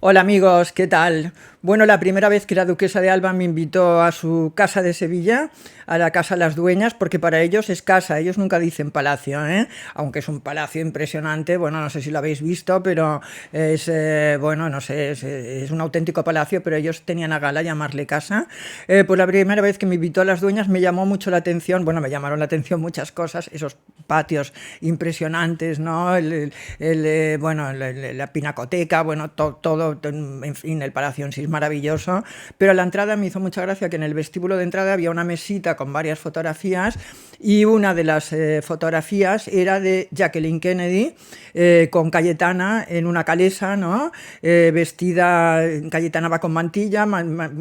Hola amigos, ¿qué tal? Bueno, la primera vez que la duquesa de Alba me invitó a su casa de Sevilla, a la casa Las Dueñas, porque para ellos es casa, ellos nunca dicen palacio, ¿eh? Aunque es un palacio impresionante, bueno, no sé si lo habéis visto, pero es, bueno, no sé, es un auténtico palacio, pero ellos tenían a gala llamarle casa. Pues la primera vez que me invitó a Las Dueñas me llamó mucho la atención, bueno, me llamaron la atención muchas cosas, esos patios impresionantes, ¿no? Bueno, la pinacoteca, bueno, todo, en fin, el palacio en sí es maravilloso, pero a la entrada me hizo mucha gracia que en el vestíbulo de entrada había una mesita con varias fotografías y una de las fotografías era de Jacqueline Kennedy con Cayetana en una calesa, ¿no? Vestida, Cayetana va con mantilla,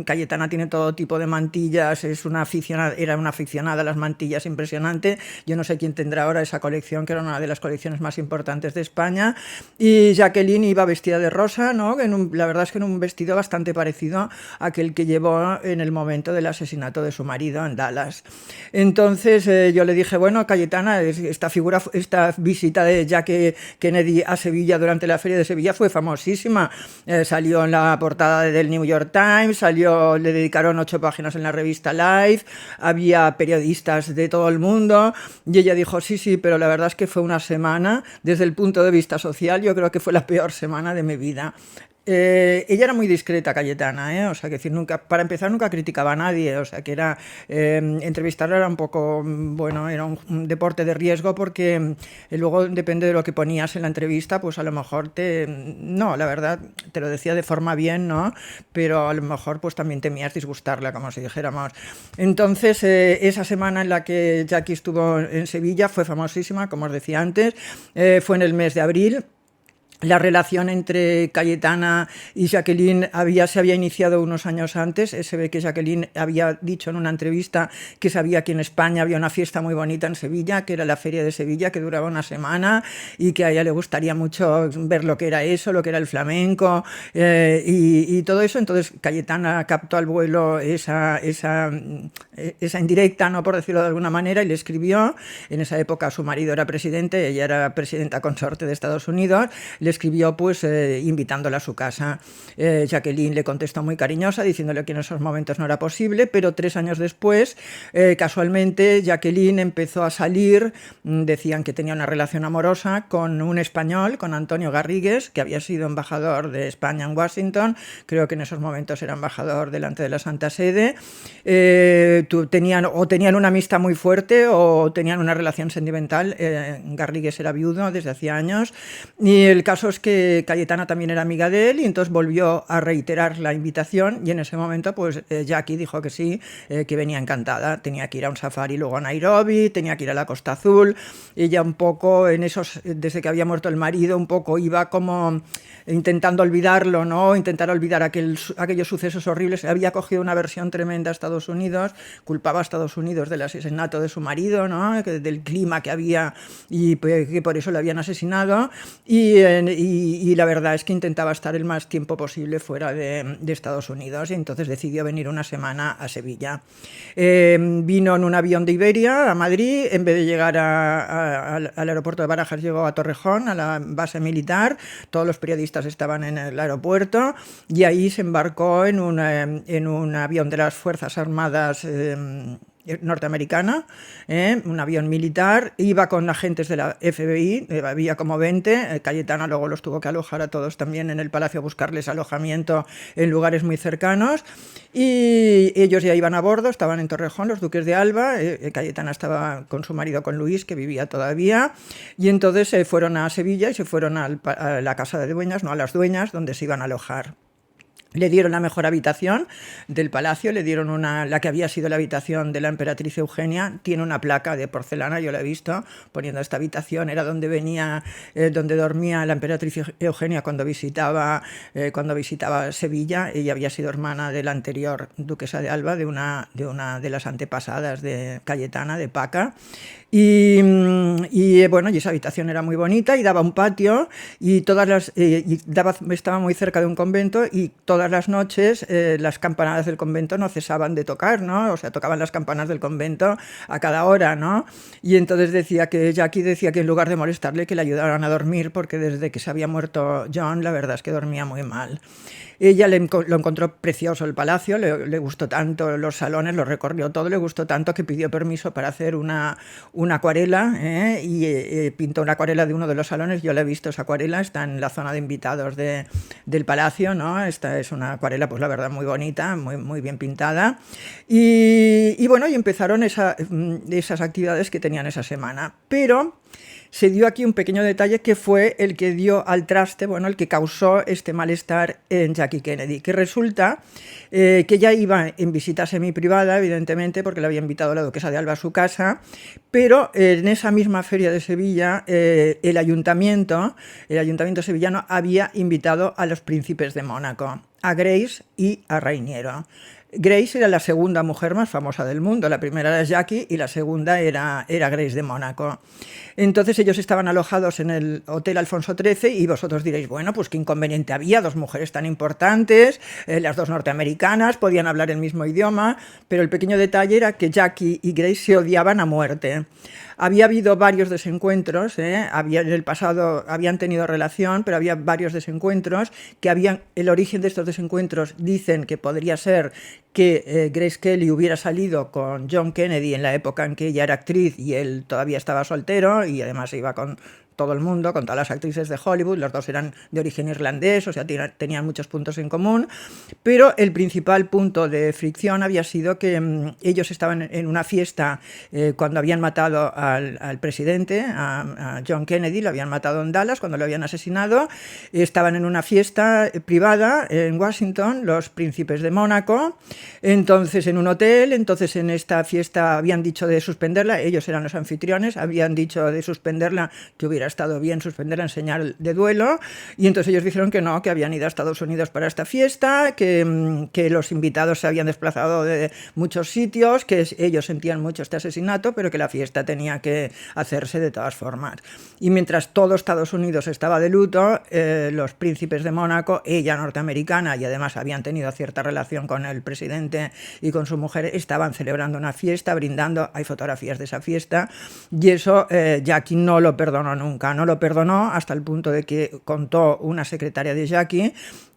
Cayetana tiene todo tipo de mantillas, es una aficionada, era una aficionada a las mantillas impresionante. Yo no sé quién tendrá ahora esa colección, que era una de las colecciones más importantes de España, y Jacqueline iba vestida de rosa, ¿no? La verdad es que en un vestido bastante parecido a aquel que llevó en el momento del asesinato de su marido en Dallas. Entonces yo le dije, bueno, Cayetana, esta visita de Jackie Kennedy a Sevilla durante la Feria de Sevilla fue famosísima. Salió en la portada del New York Times, le dedicaron 8 páginas en la revista Life, había periodistas de todo el mundo, y ella dijo, sí, sí, pero la verdad es que fue una semana, desde el punto de vista social, yo creo que fue la peor semana de mi vida. Ella era muy discreta, Cayetana, ¿eh? O sea, que decir, nunca, para empezar, nunca criticaba a nadie, o sea, que era, entrevistarla era un poco, bueno, era un deporte de riesgo porque luego depende de lo que ponías en la entrevista, pues a lo mejor no, la verdad, te lo decía de forma bien, ¿no? Pero a lo mejor pues también temías disgustarla, como si dijéramos. Entonces, esa semana en la que Jackie estuvo en Sevilla fue famosísima, como os decía antes, fue en el mes de abril. La relación entre Cayetana y Jacqueline se había iniciado unos años antes. Se ve que Jacqueline había dicho en una entrevista que sabía que en España había una fiesta muy bonita en Sevilla, que era la Feria de Sevilla, que duraba una semana y que a ella le gustaría mucho ver lo que era eso, lo que era el flamenco y todo eso. Entonces Cayetana captó al vuelo esa indirecta, ¿no? Por decirlo de alguna manera, y le escribió. En esa época su marido era presidente, ella era presidenta consorte de Estados Unidos. Le escribió pues invitándola a su casa. Jacqueline le contestó muy cariñosa diciéndole que en esos momentos no era posible, pero 3 años después casualmente Jacqueline empezó a salir, decían que tenía una relación amorosa con un español, con Antonio Garrigues, que había sido embajador de España en Washington, creo que en esos momentos era embajador delante de la Santa Sede. Tenían una amistad muy fuerte o tenían una relación sentimental. Garrigues era viudo desde hacía años y el caso es que Cayetana también era amiga de él y entonces volvió a reiterar la invitación y en ese momento pues Jackie dijo que sí, que venía encantada, tenía que ir a un safari luego a Nairobi, tenía que ir a la Costa Azul. Ella un poco en esos, desde que había muerto el marido, un poco iba como intentando olvidarlo, ¿no? Intentar olvidar aquellos sucesos horribles. Había cogido una versión tremenda a Estados Unidos, culpaba a Estados Unidos del asesinato de su marido, ¿no? Del clima que había y que por eso le habían asesinado. Y la verdad es que intentaba estar el más tiempo posible fuera de Estados Unidos y entonces decidió venir una semana a Sevilla. Vino en un avión de Iberia a Madrid, en vez de llegar al aeropuerto de Barajas llegó a Torrejón, a la base militar. Todos los periodistas estaban en el aeropuerto y ahí se embarcó en un avión de las Fuerzas Armadas norteamericana, un avión militar, iba con agentes de la FBI, había como 20, Cayetana luego los tuvo que alojar a todos también en el palacio, a buscarles alojamiento en lugares muy cercanos, y ellos ya iban a bordo, estaban en Torrejón, los duques de Alba, Cayetana estaba con su marido, con Luis, que vivía todavía, y entonces se fueron a Sevilla y se fueron a la casa de dueñas, no a las dueñas, donde se iban a alojar. Le dieron la mejor habitación del palacio, le dieron la que había sido la habitación de la emperatriz Eugenia, tiene una placa de porcelana, yo la he visto, poniendo esta habitación, era donde donde dormía la emperatriz Eugenia cuando visitaba Sevilla. Ella había sido hermana de la anterior duquesa de Alba, de una de las antepasadas de Cayetana, de Paca. Bueno, y esa habitación era muy bonita y daba un patio y estaba muy cerca de un convento y todas todas las noches las campanadas del convento no cesaban de tocar, ¿no? O sea, tocaban las campanas del convento a cada hora, ¿no? Y entonces Jackie decía que en lugar de molestarle, que le ayudaran a dormir, porque desde que se había muerto John, la verdad es que dormía muy mal. Ella lo encontró precioso el palacio, le gustó tanto los salones, lo recorrió todo, le gustó tanto que pidió permiso para hacer una acuarela, y pintó una acuarela de uno de los salones. Yo la he visto, esa acuarela está en la zona de invitados del palacio, ¿no? Esta es una acuarela, pues la verdad, muy bonita, muy, muy bien pintada. Y bueno, y empezaron esas actividades que tenían esa semana. Pero se dio aquí un pequeño detalle que fue el que dio al traste, bueno, el que causó este malestar en Jackie Kennedy, que resulta que ella iba en visita semi-privada, evidentemente, porque le había invitado la duquesa de Alba a su casa, pero en esa misma feria de Sevilla el ayuntamiento sevillano había invitado a los príncipes de Mónaco, a Grace y a Rainiero. Grace era la segunda mujer más famosa del mundo, la primera era Jackie y la segunda era Grace de Mónaco. Entonces ellos estaban alojados en el Hotel Alfonso XIII y vosotros diréis, bueno, pues qué inconveniente había, dos mujeres tan importantes, las dos norteamericanas, podían hablar el mismo idioma, pero el pequeño detalle era que Jackie y Grace se odiaban a muerte. Había habido varios desencuentros, en el pasado habían tenido relación, pero había varios desencuentros el origen de estos desencuentros dicen que podría ser que Grace Kelly hubiera salido con John Kennedy en la época en que ella era actriz y él todavía estaba soltero, y además iba con todo el mundo, con todas las actrices de Hollywood. Los dos eran de origen irlandés, o sea, tenían muchos puntos en común, pero el principal punto de fricción había sido que ellos estaban en una fiesta cuando habían matado al presidente, a John Kennedy, lo habían matado en Dallas cuando lo habían asesinado. Estaban en una fiesta privada en Washington, los príncipes de Mónaco, entonces en un hotel. Entonces en esta fiesta habían dicho de suspenderla, ellos eran los anfitriones, habían dicho de suspenderla, que hubiera estado bien suspenderla en señal de duelo, y entonces ellos dijeron que no, que habían ido a Estados Unidos para esta fiesta, que los invitados se habían desplazado de muchos sitios, que ellos sentían mucho este asesinato, pero que la fiesta tenía que hacerse de todas formas. Y mientras todo Estados Unidos estaba de luto, los príncipes de Mónaco, ella norteamericana, y además habían tenido cierta relación con el presidente y con su mujer, estaban celebrando una fiesta, brindando. Hay fotografías de esa fiesta, y eso Jackie no lo perdonó nunca. No lo perdonó hasta el punto de que contó una secretaria de Jackie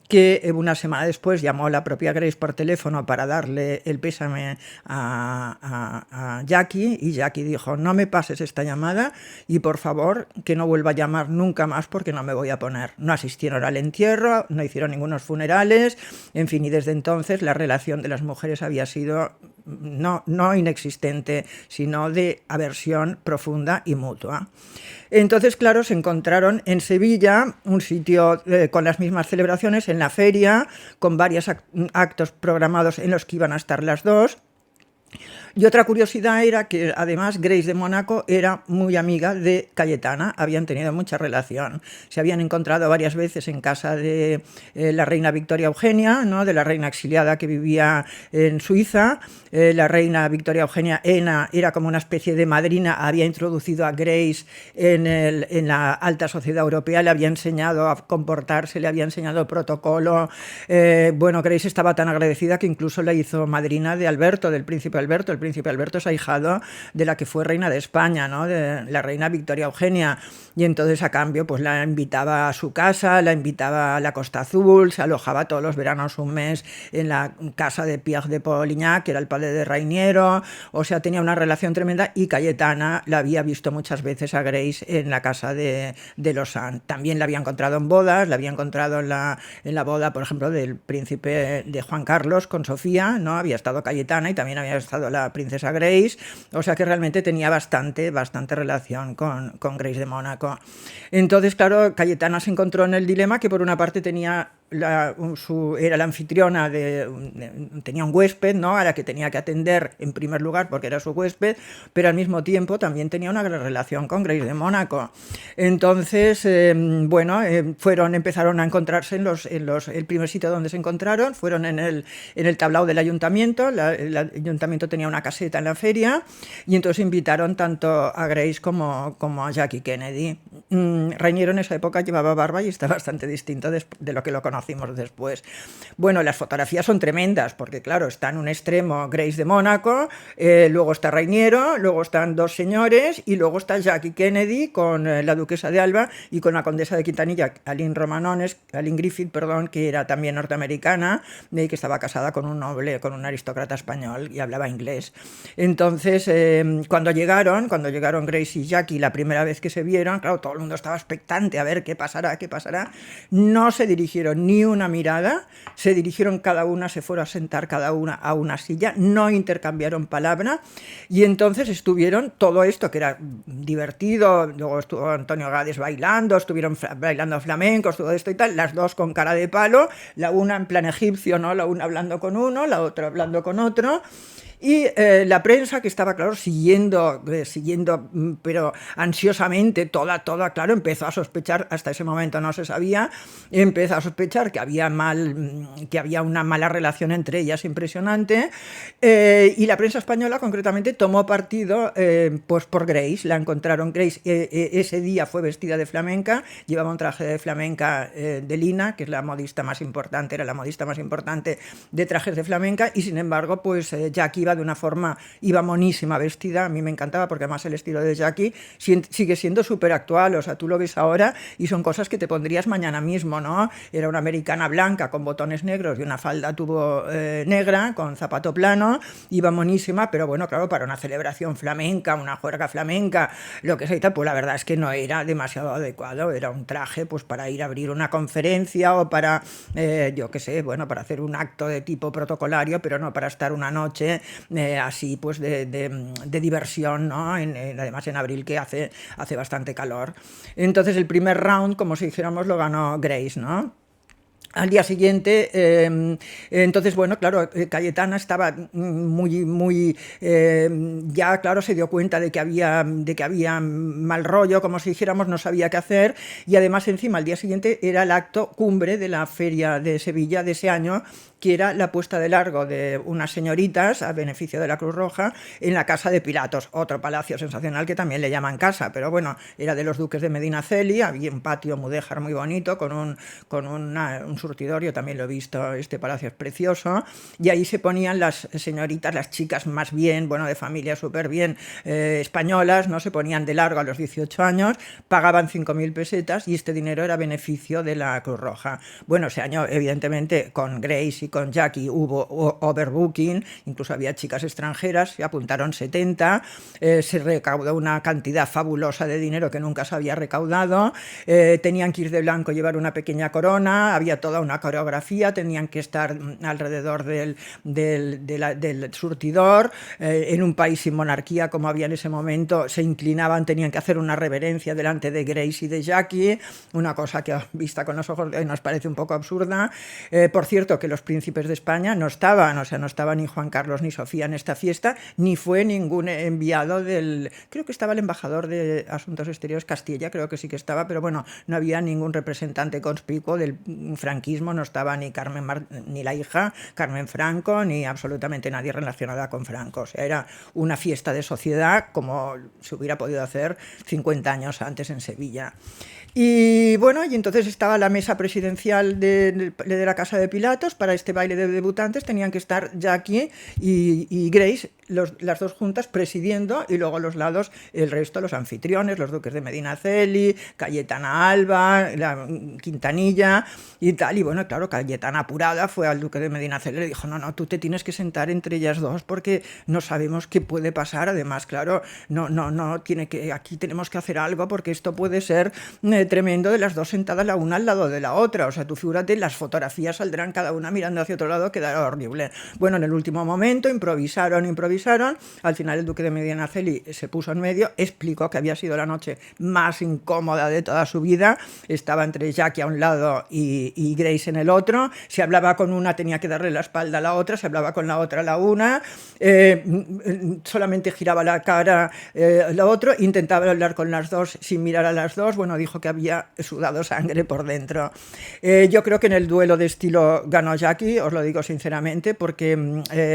que una semana después llamó a la propia Grace por teléfono para darle el pésame a Jackie, y Jackie dijo: no me pases esta llamada y por favor que no vuelva a llamar nunca más, porque no me voy a poner. No asistieron al entierro, no hicieron ningunos funerales, en fin, y desde entonces la relación de las mujeres había sido no inexistente, sino de aversión profunda y mutua. Entonces, claro, se encontraron en Sevilla, un sitio con las mismas celebraciones, en la feria, con varios actos programados en los que iban a estar las dos. Y otra curiosidad era que además Grace de Mónaco era muy amiga de Cayetana, habían tenido mucha relación. Se habían encontrado varias veces en casa de la reina Victoria Eugenia, ¿no?, de la reina exiliada que vivía en Suiza. La reina Victoria Eugenia era como una especie de madrina, había introducido a Grace en la alta sociedad europea, le había enseñado a comportarse, le había enseñado protocolo. Bueno, Grace estaba tan agradecida que incluso la hizo madrina de Alberto, del príncipe Alberto. El príncipe Alberto es ahijado de la que fue reina de España, ¿no?, de la reina Victoria Eugenia, y entonces a cambio pues la invitaba a su casa, la invitaba a la Costa Azul, se alojaba todos los veranos un mes en la casa de Pierre de Polignac, que era el padre de Rainiero. O sea, tenía una relación tremenda, y Cayetana la había visto muchas veces a Grace en la casa de Lausanne. También la había encontrado en bodas, la había encontrado en la boda, por ejemplo, del príncipe de Juan Carlos con Sofía, ¿no? Había estado Cayetana y también había estado la princesa Grace, o sea que realmente tenía bastante relación con Grace de Mónaco. Entonces, claro, Cayetana se encontró en el dilema que por una parte tenía era la anfitriona tenía un huésped, ¿no?, a la que tenía que atender en primer lugar porque era su huésped, pero al mismo tiempo también tenía una gran relación con Grace de Mónaco. Entonces, empezaron a encontrarse el primer sitio donde se encontraron fueron en el tablao del ayuntamiento. El ayuntamiento tenía una caseta en la feria, y entonces invitaron tanto a Grace como a Jackie Kennedy. Rainiero en esa época llevaba barba y está bastante distinto de lo que lo conocemos conocimos después. Bueno, las fotografías son tremendas, porque claro, está en un extremo Grace de Mónaco, luego está Reiniero, luego están dos señores, y luego está Jackie Kennedy con la duquesa de Alba y con la condesa de Quintanilla, Aline Griffith, perdón, que era también norteamericana, y que estaba casada con un noble, con un aristócrata español y hablaba inglés. Entonces, cuando llegaron Grace y Jackie la primera vez que se vieron, claro, todo el mundo estaba expectante a ver qué pasará. No se dirigieron ni una mirada, se dirigieron cada una, se fueron a sentar cada una a una silla, no intercambiaron palabra, y entonces estuvieron todo esto que era divertido. Luego estuvo Antonio Gades bailando, estuvieron bailando flamenco, estuvo esto y tal, las dos con cara de palo, la una en plan egipcio, ¿no? La una hablando con uno, la otra hablando con otro. Y la prensa, que estaba, claro, siguiendo, pero ansiosamente, toda, claro, empezó a sospechar, hasta ese momento no se sabía, empezó a sospechar que había una mala relación entre ellas impresionante, y la prensa española concretamente tomó partido pues por Grace. La encontraron, Grace ese día fue vestida de flamenca, llevaba un traje de flamenca de Lina, que es la modista más importante, era la modista más importante de trajes de flamenca, y sin embargo, pues Jackie iba monísima vestida. A mí me encantaba, porque además el estilo de Jackie sigue siendo súper actual. O sea, tú lo ves ahora y son cosas que te pondrías mañana mismo, ¿no? Era una americana blanca con botones negros y una falda tubo negra con zapato plano, iba monísima, pero bueno, claro, para una celebración flamenca, una juerga flamenca, lo que sea y tal, pues la verdad es que no era demasiado adecuado. Era un traje pues para ir a abrir una conferencia o para, yo qué sé, bueno, para hacer un acto de tipo protocolario, pero no para estar una noche así pues de diversión, ¿no? Además en abril, que hace bastante calor. Entonces el primer round, como si dijéramos, lo ganó Grace, ¿no? Al día siguiente, entonces, bueno, claro, Cayetana estaba muy, ya, claro, se dio cuenta de que había mal rollo, como si dijéramos, no sabía qué hacer, y además encima al día siguiente era el acto cumbre de la feria de Sevilla de ese año, que era la puesta de largo de unas señoritas a beneficio de la Cruz Roja en la Casa de Pilatos, otro palacio sensacional que también le llaman casa, pero bueno, era de los duques de Medinaceli. Había un patio mudéjar muy bonito con un surtidorio, también lo he visto, este palacio es precioso, y ahí se ponían las señoritas, las chicas más bien, bueno, de familia súper bien españolas, ¿no? Se ponían de largo a los 18 años, pagaban 5.000 pesetas y este dinero era beneficio de la Cruz Roja. Bueno, ese año, evidentemente, con Grace y con Jackie hubo overbooking, incluso había chicas extranjeras, se apuntaron 70, se recaudó una cantidad fabulosa de dinero que nunca se había recaudado, tenían que ir de blanco, llevar una pequeña corona, había toda una coreografía, tenían que estar alrededor del surtidor, en un país sin monarquía como había en ese momento, se inclinaban, tenían que hacer una reverencia delante de Grace y de Jackie, una cosa que vista con los ojos de hoy nos parece un poco absurda. Por cierto, que los príncipes de España no estaban, o sea, no estaba ni Juan Carlos ni Sofía en esta fiesta, ni fue ningún enviado creo que estaba el embajador de Asuntos Exteriores Castilla, creo que sí que estaba, pero bueno, no había ningún representante conspicuo del franquismo, no estaba ni ni la hija, Carmen Franco, ni absolutamente nadie relacionada con Franco. O sea, era una fiesta de sociedad como se hubiera podido hacer 50 años antes en Sevilla. Y bueno, y entonces estaba la mesa presidencial de la Casa de Pilatos. Para este baile de debutantes tenían que estar Jackie y Grace, las dos juntas, presidiendo, y luego a los lados el resto, los anfitriones, los duques de Medinaceli, Cayetana Alba, la Quintanilla y tal. Y bueno, claro, Cayetana apurada fue al duque de Medinaceli y le dijo, no, tú te tienes que sentar entre ellas dos porque no sabemos qué puede pasar. Además, claro, aquí tenemos que hacer algo porque esto puede ser tremendo, de las dos sentadas la una al lado de la otra. O sea, tú figúrate, las fotografías saldrán cada una mirando hacia otro lado, quedará horrible. Bueno, en el último momento improvisaron. Al final el duque de Medinaceli se puso en medio, explicó que había sido la noche más incómoda de toda su vida. Estaba entre Jackie a un lado y Grace en el otro. Si hablaba con una tenía que darle la espalda a la otra, si hablaba con la otra a la una, solamente giraba la cara la otra, intentaba hablar con las dos sin mirar a las dos. Bueno, dijo que había sudado sangre por dentro. Yo creo que en el duelo de estilo ganó Jackie, os lo digo sinceramente, porque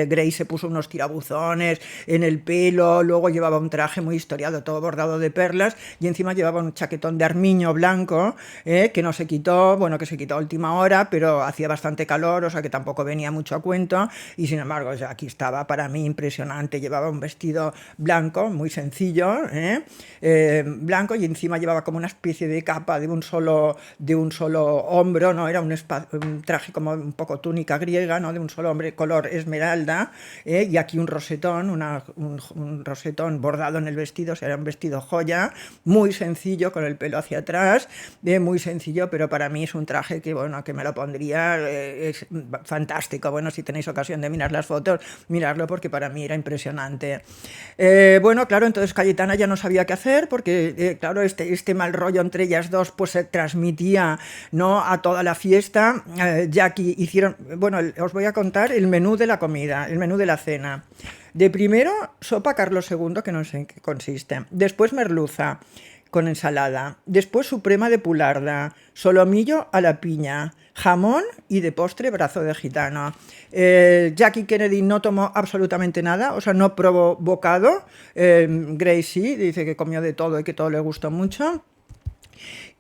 Grace se puso unos tirabuzones rosetones en el pelo, luego llevaba un traje muy historiado, todo bordado de perlas, y encima llevaba un chaquetón de armiño blanco, que no se quitó, bueno, que se quitó a última hora, pero hacía bastante calor, o sea que tampoco venía mucho a cuento, y sin embargo, ya aquí estaba para mí impresionante, llevaba un vestido blanco, muy sencillo, blanco, y encima llevaba como una especie de capa de un solo hombro, ¿no? Era un traje como un poco túnica griega, ¿no? De un solo hombre, color esmeralda, y aquí un rosetón, un rosetón bordado en el vestido, o sea, era un vestido joya, muy sencillo, con el pelo hacia atrás, muy sencillo, pero para mí es un traje que, bueno, que me lo pondría, es fantástico. Bueno, si tenéis ocasión de mirar las fotos, mirarlo, porque para mí era impresionante. Bueno, claro, entonces Cayetana ya no sabía qué hacer, porque, claro, este mal rollo entre ellas dos pues se transmitía, ¿no?, a toda la fiesta. Jackie hicieron, bueno, os voy a contar el menú de la comida, el menú de la cena. De primero, sopa Carlos II, que no sé en qué consiste. Después merluza con ensalada. Después suprema de pularda, solomillo a la piña, jamón y de postre brazo de gitano. Jackie Kennedy no tomó absolutamente nada, o sea, no probó bocado. Grace sí, dice que comió de todo y que todo le gustó mucho.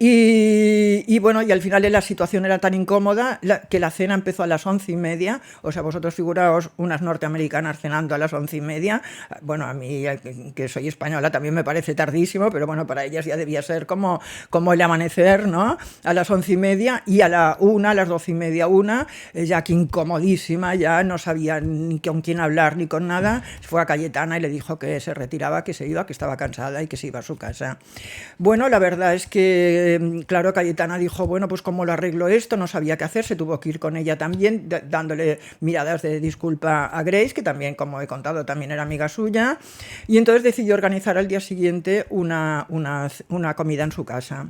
Y bueno, y al final la situación era tan incómoda que la cena empezó a las 11:30. O sea, vosotros figuraos unas norteamericanas cenando a las 11:30. Bueno, a mí, que soy española, también me parece tardísimo, pero bueno, para ellas ya debía ser como el amanecer, ¿no? A las 11:30, y a las 12:30, ya que incomodísima, ya no sabía ni con quién hablar ni con nada, fue a Cayetana y le dijo que se retiraba, que se iba, que estaba cansada y que se iba a su casa. Bueno, la verdad es que, claro, Cayetana dijo, bueno, pues cómo lo arreglo esto, no sabía qué hacer, se tuvo que ir con ella también, dándole miradas de disculpa a Grace, que también, como he contado, también era amiga suya, y entonces decidió organizar al día siguiente una comida en su casa.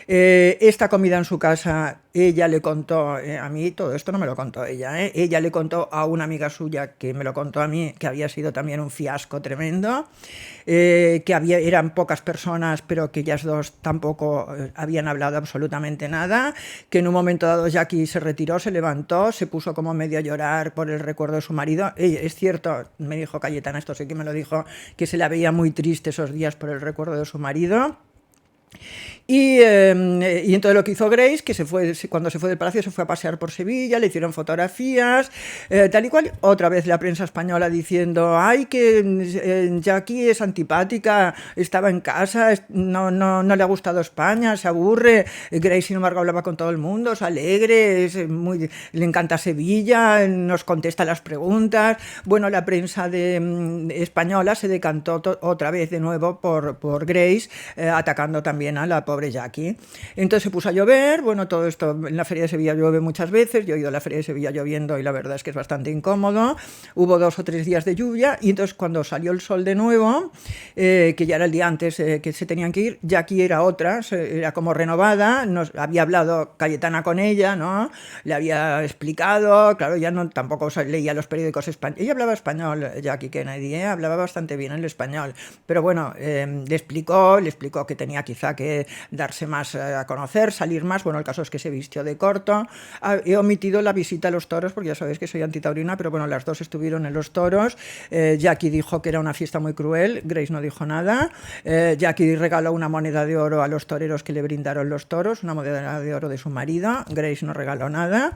Esta comida en su casa, ella le contó, a mí todo esto no me lo contó ella, ella le contó a una amiga suya, que me lo contó a mí, que había sido también un fiasco tremendo, que eran pocas personas, pero que ellas dos tampoco habían hablado absolutamente nada, que en un momento dado Jackie se retiró, se levantó, se puso como medio a llorar por el recuerdo de su marido. Es cierto, me dijo Cayetana, esto sí que me lo dijo, que se la veía muy triste esos días por el recuerdo de su marido. Y entonces lo que hizo Grace, que cuando se fue del palacio, se fue a pasear por Sevilla, le hicieron fotografías, tal y cual. Otra vez la prensa española diciendo, ay, que Jackie es antipática, estaba en casa, no le ha gustado España, se aburre. Grace, sin embargo, hablaba con todo el mundo, es alegre, le encanta Sevilla, nos contesta las preguntas. Bueno, la prensa española se decantó otra vez de nuevo por Grace, atacando también a la pobre Jackie. Entonces se puso a llover. Bueno, todo esto en la Feria de Sevilla llueve muchas veces. Yo he ido a la Feria de Sevilla lloviendo y la verdad es que es bastante incómodo. Hubo 2 o 3 días de lluvia, y entonces cuando salió el sol de nuevo, que ya era el día antes que se tenían que ir, Jackie era era como renovada. Había hablado Cayetana con ella, ¿no? Le había explicado, claro, ya tampoco leía los periódicos españoles. Ella hablaba español, Jackie Kennedy, hablaba bastante bien el español, pero bueno, le explicó que tenía quizá que darse más a conocer, salir más. Bueno, el caso es que se vistió de corto. He omitido la visita a los toros, porque ya sabéis que soy antitaurina, pero bueno, las dos estuvieron en los toros. Jackie dijo que era una fiesta muy cruel, Grace no dijo nada. Jackie regaló una moneda de oro a los toreros que le brindaron los toros, una moneda de oro de su marido. Grace no regaló nada.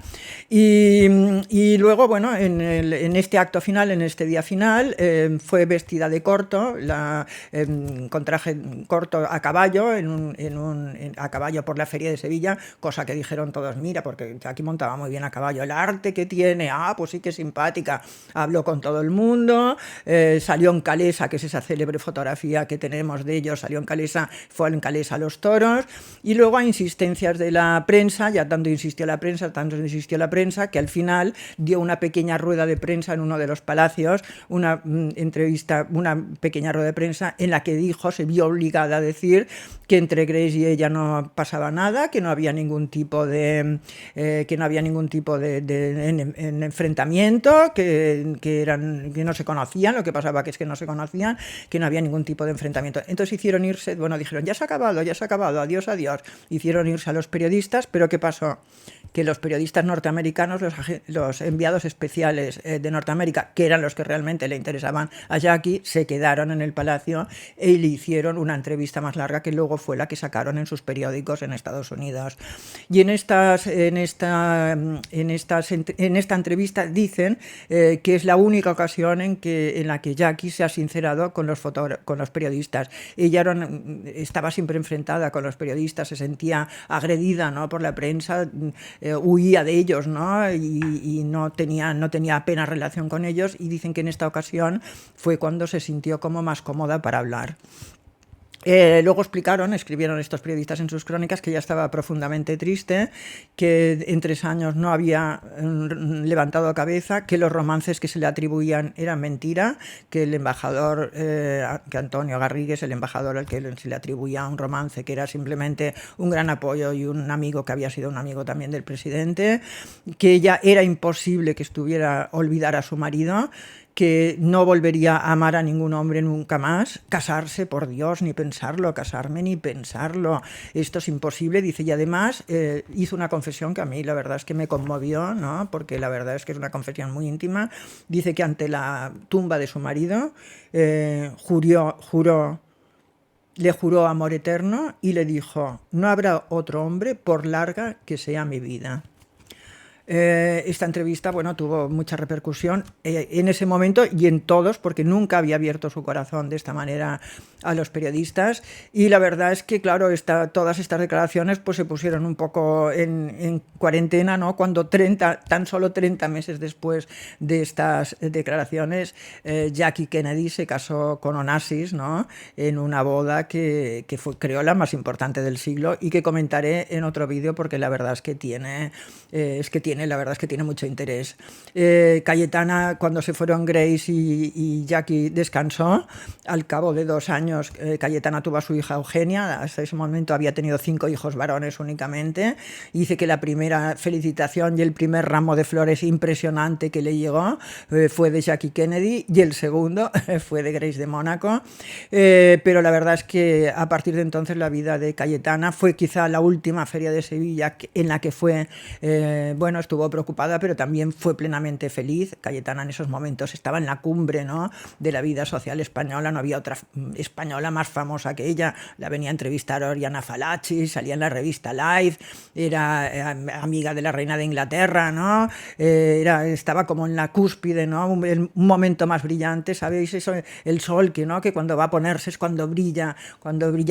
Y luego, bueno, en este acto final, en este día final, fue vestida de corto, con traje corto a caballo, a caballo por la Feria de Sevilla, cosa que dijeron todos, mira, porque aquí montaba muy bien a caballo, el arte que tiene, pues sí que es simpática, habló con todo el mundo, salió en Calesa, que es esa célebre fotografía que tenemos de ellos, fue en Calesa a los toros, y luego a insistencias de la prensa, ya tanto insistió la prensa, que al final dio una pequeña rueda de prensa en uno de los palacios, una pequeña rueda de prensa en la que se vio obligada a decir que entre Grace Grace y ella no pasaba nada, que no había ningún tipo de enfrentamiento, que no se conocían, lo que pasaba que es que no se conocían, que no había ningún tipo de enfrentamiento. Entonces hicieron irse, bueno, dijeron, ya se ha acabado, adiós, adiós. Hicieron irse a los periodistas, pero ¿qué pasó? Que los periodistas norteamericanos, los enviados especiales de Norteamérica, que eran los que realmente le interesaban a Jackie, se quedaron en el palacio y le hicieron una entrevista más larga que luego fue la que sacaron en sus periódicos en Estados Unidos. Y en esta entrevista dicen que es la única ocasión en la que Jackie se ha sincerado con los periodistas. Ella estaba siempre enfrentada con los periodistas, se sentía agredida, ¿no?, por la prensa, huía de ellos, ¿no?, y no tenía apenas relación con ellos, y dicen que en esta ocasión fue cuando se sintió como más cómoda para hablar. Luego escribieron estos periodistas en sus crónicas que ella estaba profundamente triste, que en 3 años no había levantado cabeza, que los romances que se le atribuían eran mentira, que el embajador, que Antonio Garrigues, el embajador al que se le atribuía un romance, que era simplemente un gran apoyo y un amigo que había sido un amigo también del presidente, que ella era imposible que olvidara a su marido, que no volvería a amar a ningún hombre nunca más, casarse, por Dios, ni pensarlo, casarme ni pensarlo, esto es imposible, dice, y además hizo una confesión que a mí la verdad es que me conmovió, ¿no?, porque la verdad es que es una confesión muy íntima. Dice que ante la tumba de su marido le juró amor eterno y le dijo, no habrá otro hombre por larga que sea mi vida. Esta entrevista, bueno, tuvo mucha repercusión en ese momento y en todos, porque nunca había abierto su corazón de esta manera a los periodistas, y la verdad es que, claro, todas estas declaraciones pues se pusieron un poco en cuarentena, ¿no?, cuando tan solo 30 meses después de estas declaraciones, Jackie Kennedy se casó con Onassis, ¿no?, en una boda que fue, creo, la más importante del siglo, y que comentaré en otro vídeo porque la verdad es que tiene mucho interés. Cayetana, cuando se fueron Grace y Jackie, descansó. Al cabo de 2 años, Cayetana tuvo a su hija Eugenia. Hasta ese momento había tenido 5 hijos varones únicamente. Dice que la primera felicitación y el primer ramo de flores impresionante que le llegó fue de Jackie Kennedy, y el segundo fue de Grace de Mónaco. Pero la verdad es que a partir de entonces la vida de Cayetana fue quizá la última feria de Sevilla en la que fue, estuvo preocupada, pero también fue plenamente feliz. Cayetana en esos momentos estaba en la cumbre, ¿no?, de la vida social española. No había otra española más famosa que ella. La venía a entrevistar Oriana Fallaci, salía en la revista Life, era amiga de la reina de Inglaterra, ¿no? Estaba como en la cúspide, ¿no?, un momento más brillante, ¿sabéis? Eso, el sol que cuando va a ponerse es cuando brilla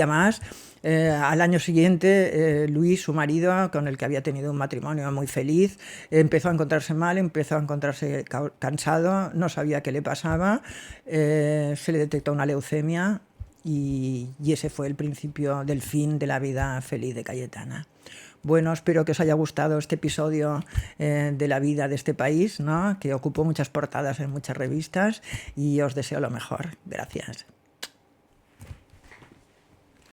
más. Al año siguiente, Luis, su marido, con el que había tenido un matrimonio muy feliz, empezó a encontrarse mal, empezó a encontrarse cansado, no sabía qué le pasaba, se le detectó una leucemia y ese fue el principio del fin de la vida feliz de Cayetana. Bueno, espero que os haya gustado este episodio de la vida de este país, ¿no?, que ocupó muchas portadas en muchas revistas, y os deseo lo mejor. Gracias.